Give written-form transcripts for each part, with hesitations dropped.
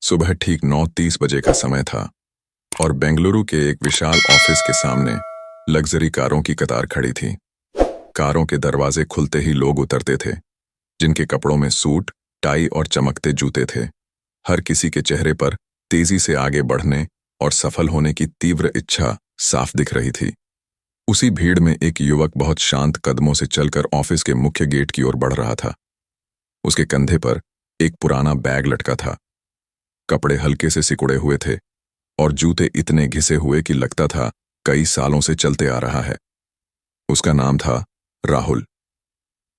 सुबह ठीक 9:30 बजे का समय था और बेंगलुरु के एक विशाल ऑफिस के सामने लग्जरी कारों की कतार खड़ी थी। कारों के दरवाजे खुलते ही लोग उतरते थे, जिनके कपड़ों में सूट, टाई और चमकते जूते थे। हर किसी के चेहरे पर तेजी से आगे बढ़ने और सफल होने की तीव्र इच्छा साफ दिख रही थी। उसी भीड़ में एक युवक बहुत शांत कदमों से चलकर ऑफिस के मुख्य गेट की ओर बढ़ रहा था। उसके कंधे पर एक पुराना बैग लटका था। कपड़े हल्के से सिकुड़े हुए थे और जूते इतने घिसे हुए कि लगता था कई सालों से चलते आ रहा है। उसका नाम था राहुल।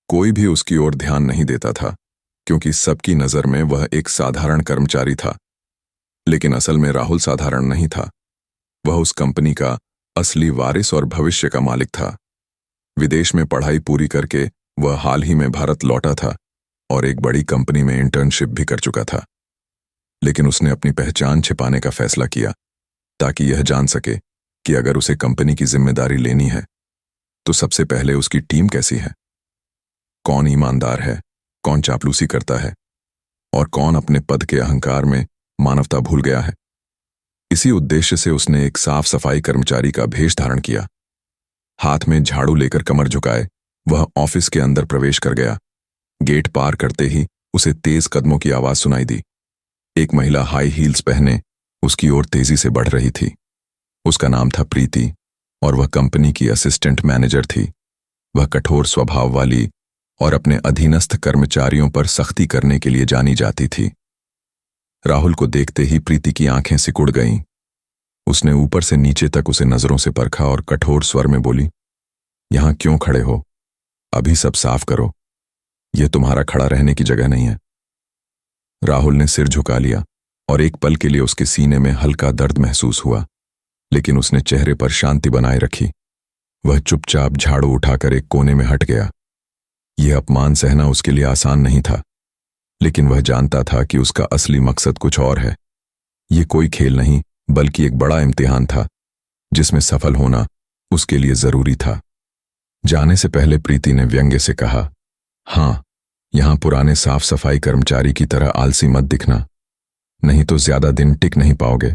कोई भी उसकी ओर ध्यान नहीं देता था, क्योंकि सबकी नजर में वह एक साधारण कर्मचारी था। लेकिन असल में राहुल साधारण नहीं था। वह उस कंपनी का असली वारिस और भविष्य का मालिक था। विदेश में पढ़ाई पूरी करके वह हाल ही में भारत लौटा था और एक बड़ी कंपनी में इंटर्नशिप भी कर चुका था। लेकिन उसने अपनी पहचान छिपाने का फैसला किया, ताकि यह जान सके कि अगर उसे कंपनी की जिम्मेदारी लेनी है तो सबसे पहले उसकी टीम कैसी है, कौन ईमानदार है, कौन चापलूसी करता है और कौन अपने पद के अहंकार में मानवता भूल गया है। इसी उद्देश्य से उसने एक साफ सफाई कर्मचारी का भेष धारण किया। हाथ में झाड़ू लेकर कमर झुकाए वह ऑफिस के अंदर प्रवेश कर गया। गेट पार करते ही उसे तेज कदमों की आवाज सुनाई दी। एक महिला हाई हील्स पहने उसकी ओर तेजी से बढ़ रही थी। उसका नाम था प्रीति और वह कंपनी की असिस्टेंट मैनेजर थी। वह कठोर स्वभाव वाली और अपने अधीनस्थ कर्मचारियों पर सख्ती करने के लिए जानी जाती थी। राहुल को देखते ही प्रीति की आंखें सिकुड़ गईं। उसने ऊपर से नीचे तक उसे नजरों से परखा और कठोर स्वर में बोली, यहां क्यों खड़े हो? अभी सब साफ करो। यह तुम्हारा खड़ा रहने की जगह नहीं है। राहुल ने सिर झुका लिया और एक पल के लिए उसके सीने में हल्का दर्द महसूस हुआ, लेकिन उसने चेहरे पर शांति बनाए रखी। वह चुपचाप झाड़ू उठाकर एक कोने में हट गया। यह अपमान सहना उसके लिए आसान नहीं था, लेकिन वह जानता था कि उसका असली मकसद कुछ और है। यह कोई खेल नहीं, बल्कि एक बड़ा इम्तिहान था, जिसमें सफल होना उसके लिए जरूरी था। जाने से पहले प्रीति ने व्यंग्य से कहा, हाँ, यहां पुराने साफ सफाई कर्मचारी की तरह आलसी मत दिखना, नहीं तो ज्यादा दिन टिक नहीं पाओगे।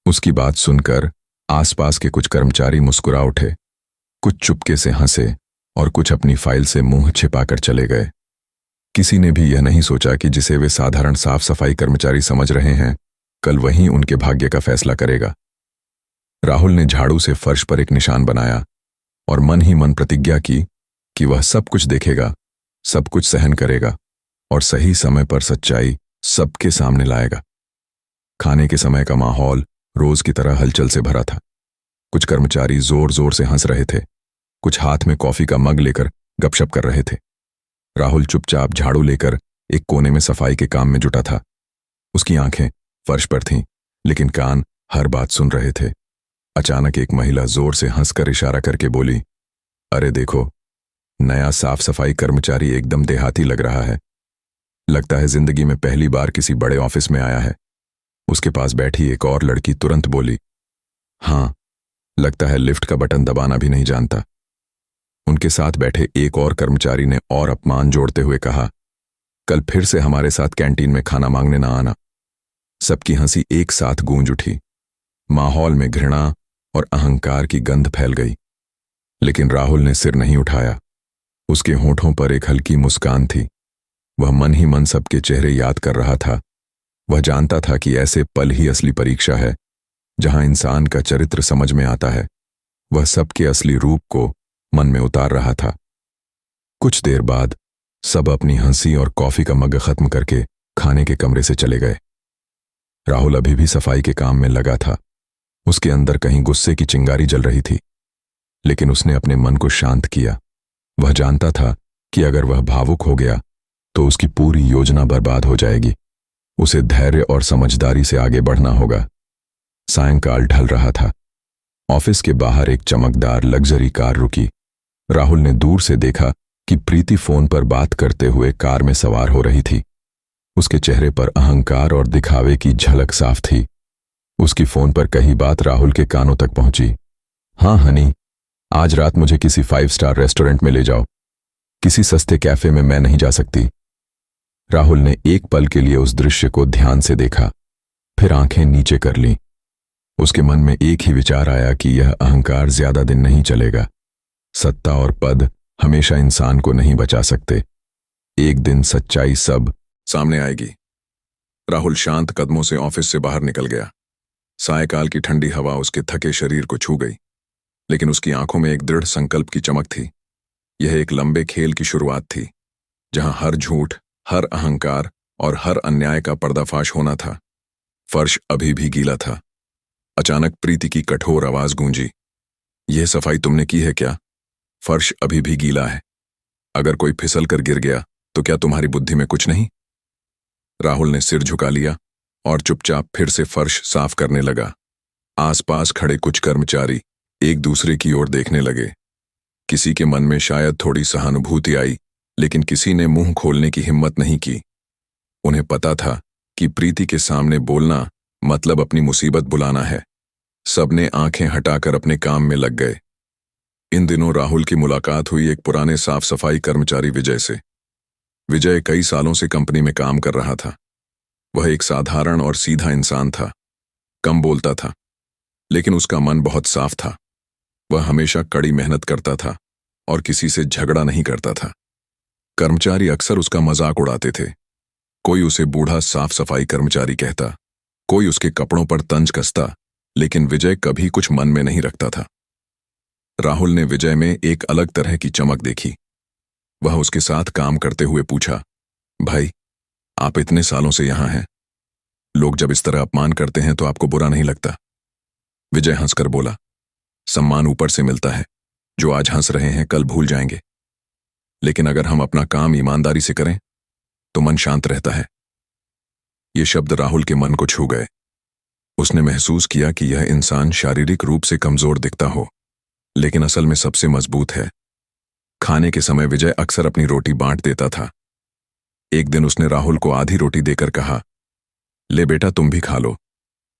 उसकी बात सुनकर आसपास के कुछ कर्मचारी मुस्कुरा उठे। कुछ चुपके से हंसे और कुछ अपनी फाइल से मुंह छिपाकर चले गए। किसी ने भी यह नहीं सोचा कि जिसे वे साधारण साफ सफाई कर्मचारी समझ रहे हैं, कल वही उनके भाग्य का फैसला करेगा। राहुल ने झाड़ू से फर्श पर एक निशान बनाया और मन ही मन प्रतिज्ञा की कि वह सब कुछ देखेगा, सब कुछ सहन करेगा और सही समय पर सच्चाई सबके सामने लाएगा। खाने के समय का माहौल रोज की तरह हलचल से भरा था। कुछ कर्मचारी जोर जोर से हंस रहे थे, कुछ हाथ में कॉफी का मग लेकर गपशप कर रहे थे। राहुल चुपचाप झाड़ू लेकर एक कोने में सफाई के काम में जुटा था। उसकी आंखें फर्श पर थीं, लेकिन कान हर बात सुन रहे थे। अचानक एक महिला जोर से हंसकर इशारा करके बोली, अरे देखो, नया साफ सफाई कर्मचारी एकदम देहाती लग रहा है। लगता है जिंदगी में पहली बार किसी बड़े ऑफिस में आया है। उसके पास बैठी एक और लड़की तुरंत बोली, हाँ, लगता है लिफ्ट का बटन दबाना भी नहीं जानता। उनके साथ बैठे एक और कर्मचारी ने और अपमान जोड़ते हुए कहा, कल फिर से हमारे साथ कैंटीन में खाना मांगने ना आना। सबकी हंसी एक साथ गूंज उठी। माहौल में घृणा और अहंकार की गंध फैल गई। लेकिन राहुल ने सिर नहीं उठाया। उसके होठों पर एक हल्की मुस्कान थी। वह मन ही मन सबके चेहरे याद कर रहा था। वह जानता था कि ऐसे पल ही असली परीक्षा है, जहां इंसान का चरित्र समझ में आता है। वह सबके असली रूप को मन में उतार रहा था। कुछ देर बाद सब अपनी हंसी और कॉफी का मग खत्म करके खाने के कमरे से चले गए। राहुल अभी भी सफाई के काम में लगा था। उसके अंदर कहीं गुस्से की चिंगारी जल रही थी, लेकिन उसने अपने मन को शांत किया। वह जानता था कि अगर वह भावुक हो गया तो उसकी पूरी योजना बर्बाद हो जाएगी। उसे धैर्य और समझदारी से आगे बढ़ना होगा। सायंकाल ढल रहा था। ऑफिस के बाहर एक चमकदार लग्जरी कार रुकी। राहुल ने दूर से देखा कि प्रीति फोन पर बात करते हुए कार में सवार हो रही थी। उसके चेहरे पर अहंकार और दिखावे की झलक साफ थी। उसकी फोन पर कही बात राहुल के कानों तक पहुंची। हाँ हनी, आज रात मुझे किसी 5 स्टार रेस्टोरेंट में ले जाओ। किसी सस्ते कैफे में मैं नहीं जा सकती। राहुल ने एक पल के लिए उस दृश्य को ध्यान से देखा, फिर आंखें नीचे कर लीं। उसके मन में एक ही विचार आया कि यह अहंकार ज्यादा दिन नहीं चलेगा। सत्ता और पद हमेशा इंसान को नहीं बचा सकते। एक दिन सच्चाई सब सामने आएगी। राहुल शांत कदमों से ऑफिस से बाहर निकल गया। सायकाल की ठंडी हवा उसके थके शरीर को छू गई, लेकिन उसकी आंखों में एक दृढ़ संकल्प की चमक थी। यह एक लंबे खेल की शुरुआत थी, जहां हर झूठ, हर अहंकार और हर अन्याय का पर्दाफाश होना था। फर्श अभी भी गीला था। अचानक प्रीति की कठोर आवाज गूंजी, यह सफाई तुमने की है क्या? फर्श अभी भी गीला है। अगर कोई फिसल कर गिर गया तो क्या तुम्हारी बुद्धि में कुछ नहीं? राहुल ने सिर झुका लिया और चुपचाप फिर से फर्श साफ करने लगा। आसपास खड़े कुछ कर्मचारी एक दूसरे की ओर देखने लगे। किसी के मन में शायद थोड़ी सहानुभूति आई, लेकिन किसी ने मुंह खोलने की हिम्मत नहीं की। उन्हें पता था कि प्रीति के सामने बोलना मतलब अपनी मुसीबत बुलाना है। सबने आंखें हटाकर अपने काम में लग गए। इन दिनों राहुल की मुलाकात हुई एक पुराने साफ सफाई कर्मचारी विजय से। विजय कई सालों से कंपनी में काम कर रहा था। वह एक साधारण और सीधा इंसान था। कम बोलता था, लेकिन उसका मन बहुत साफ था। वह हमेशा कड़ी मेहनत करता था और किसी से झगड़ा नहीं करता था। कर्मचारी अक्सर उसका मजाक उड़ाते थे। कोई उसे बूढ़ा साफ सफाई कर्मचारी कहता, कोई उसके कपड़ों पर तंज कसता, लेकिन विजय कभी कुछ मन में नहीं रखता था। राहुल ने विजय में एक अलग तरह की चमक देखी। वह उसके साथ काम करते हुए पूछा, भाई, आप इतने सालों से यहां हैं, लोग जब इस तरह अपमान करते हैं तो आपको बुरा नहीं लगता? विजय हंसकर बोला, सम्मान ऊपर से मिलता है। जो आज हंस रहे हैं कल भूल जाएंगे, लेकिन अगर हम अपना काम ईमानदारी से करें तो मन शांत रहता है। ये शब्द राहुल के मन को छू गए। उसने महसूस किया कि यह इंसान शारीरिक रूप से कमजोर दिखता हो, लेकिन असल में सबसे मजबूत है। खाने के समय विजय अक्सर अपनी रोटी बांट देता था। एक दिन उसने राहुल को आधी रोटी देकर कहा, ले बेटा, तुम भी खा लो,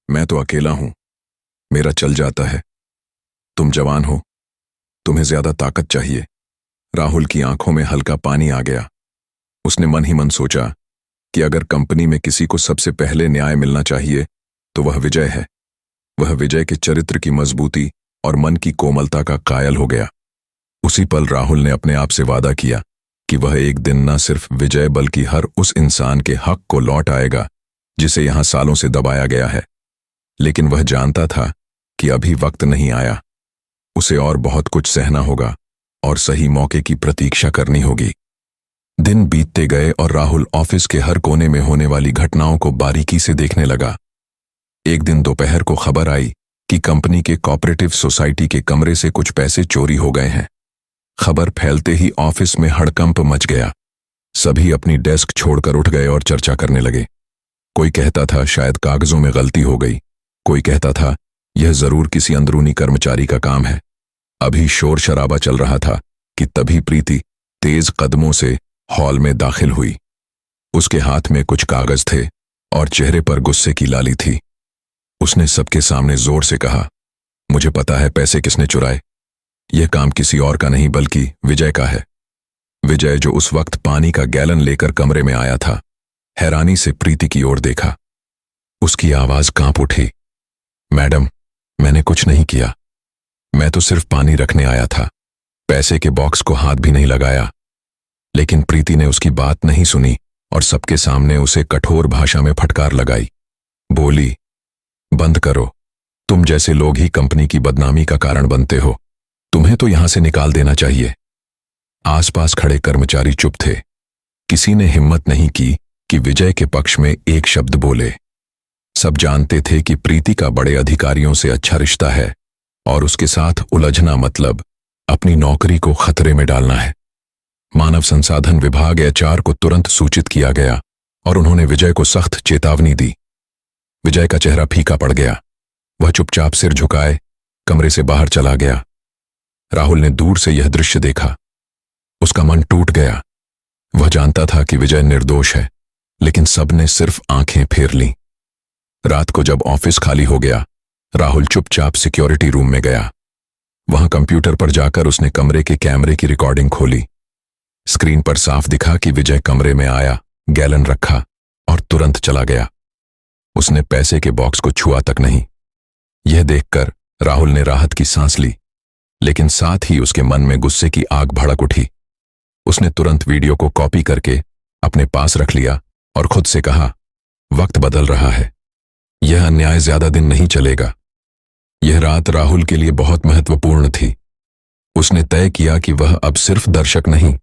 मैं तो अकेला हूं, मेरा चल जाता है। तुम जवान हो, तुम्हें ज्यादा ताकत चाहिए। राहुल की आंखों में हल्का पानी आ गया। उसने मन ही मन सोचा कि अगर कंपनी में किसी को सबसे पहले न्याय मिलना चाहिए तो वह विजय है। वह विजय के चरित्र की मजबूती और मन की कोमलता का कायल हो गया। उसी पल राहुल ने अपने आप से वादा किया कि वह एक दिन न सिर्फ विजय बल्कि हर उस इंसान के हक को लौट आएगा जिसे यहां सालों से दबाया गया है। लेकिन वह जानता था कि अभी वक्त नहीं आया। उसे और बहुत कुछ सहना होगा और सही मौके की प्रतीक्षा करनी होगी। दिन बीतते गए और राहुल ऑफिस के हर कोने में होने वाली घटनाओं को बारीकी से देखने लगा। एक दिन दोपहर को खबर आई कि कंपनी के कोऑपरेटिव सोसाइटी के कमरे से कुछ पैसे चोरी हो गए हैं। खबर फैलते ही ऑफिस में हड़कंप मच गया। सभी अपनी डेस्क छोड़कर उठ गए और चर्चा करने लगे। कोई कहता था शायद कागजों में गलती हो गई, कोई कहता था यह जरूर किसी अंदरूनी कर्मचारी का काम है। अभी शोर शराबा चल रहा था कि तभी प्रीति तेज कदमों से हॉल में दाखिल हुई। उसके हाथ में कुछ कागज थे और चेहरे पर गुस्से की लाली थी। उसने सबके सामने जोर से कहा, मुझे पता है पैसे किसने चुराए। यह काम किसी और का नहीं बल्कि विजय का है। विजय, जो उस वक्त पानी का गैलन लेकर कमरे में आया था, हैरानी से प्रीति की ओर देखा। उसकी आवाज कांप उठी, मैडम, मैंने कुछ नहीं किया, मैं तो सिर्फ पानी रखने आया था, पैसे के बॉक्स को हाथ भी नहीं लगाया। लेकिन प्रीति ने उसकी बात नहीं सुनी और सबके सामने उसे कठोर भाषा में फटकार लगाई। बोली, बंद करो, तुम जैसे लोग ही कंपनी की बदनामी का कारण बनते हो, तुम्हें तो यहां से निकाल देना चाहिए। आसपास खड़े कर्मचारी चुप थे। किसी ने हिम्मत नहीं की कि विजय के पक्ष में एक शब्द बोले। सब जानते थे कि प्रीति का बड़े अधिकारियों से अच्छा रिश्ता है और उसके साथ उलझना मतलब अपनी नौकरी को खतरे में डालना है। मानव संसाधन विभाग एचआर को तुरंत सूचित किया गया और उन्होंने विजय को सख्त चेतावनी दी। विजय का चेहरा फीका पड़ गया। वह चुपचाप सिर झुकाए कमरे से बाहर चला गया। राहुल ने दूर से यह दृश्य देखा। उसका मन टूट गया। वह जानता था कि विजय निर्दोष है, लेकिन सबने सिर्फ आंखें फेर लीं। रात को जब ऑफिस खाली हो गया, राहुल चुपचाप सिक्योरिटी रूम में गया। वहां कंप्यूटर पर जाकर उसने कमरे के कैमरे की रिकॉर्डिंग खोली। स्क्रीन पर साफ दिखा कि विजय कमरे में आया गैलन रखा और तुरंत चला गया। उसने पैसे के बॉक्स को छुआ तक नहीं। यह देखकर राहुल ने राहत की सांस ली, लेकिन साथ ही उसके मन में गुस्से की आग भड़क उठी। उसने तुरंत वीडियो को कॉपी करके अपने पास रख लिया और खुद से कहा, वक्त बदल रहा है, यह अन्याय ज्यादा दिन नहीं चलेगा। यह रात राहुल के लिए बहुत महत्वपूर्ण थी। उसने तय किया कि वह अब सिर्फ दर्शक नहीं